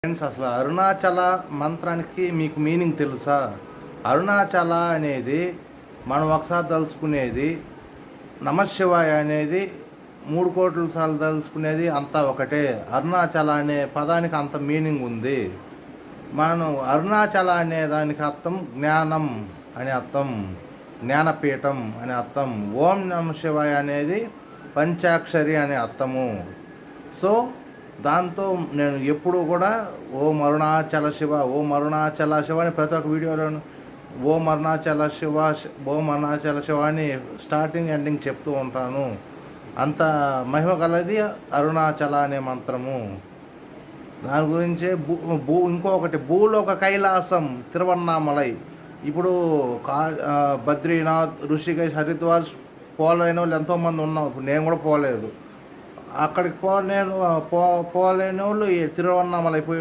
Friends, అసలు అరుణాచల మంత్రానికి మీకు మీనింగ్ తెలుసా? అరుణాచల అనేది మనం ఒకసారి తలుచుకునేది, నమశివాయ అనేది 3 కోట్ల సార్లు తలుచుకునేది, అంతా ఒకటే. అరుణాచల అనే పదానికి అంత మీనింగ్ ఉంది. మనం అరుణాచల అనే దానికి అర్థం జ్ఞానం అని అర్థం, జ్ఞానపీఠం అని అర్థం. ఓం నమ శివాయ అనేది పంచాక్షరి అనే అర్థము. సో దాంతో నేను ఎప్పుడు కూడా ఓం అరుణాచల శివ, ఓం అరుణాచల శివ అని ప్రతి ఒక్క వీడియోలోను ఓం అరుణాచల శివ, ఓం అరుణాచల శివ అని స్టార్టింగ్ ఎండింగ్ చెప్తూ ఉంటాను. అంత మహిమ కలది అరుణాచల అనే మంత్రము. దాని గురించే ఇంకొకటి భూలోక కైలాసం తిరువన్నామలై. ఇప్పుడు బద్రీనాథ్, ఋషికేశ్, హరిద్వార్ పోలేని వాళ్ళు ఎంతోమంది ఉన్నాం. ఇప్పుడు నేను కూడా పోలేదు. అక్కడికి పోలేని వాళ్ళు తిరువన్నామలై పోయి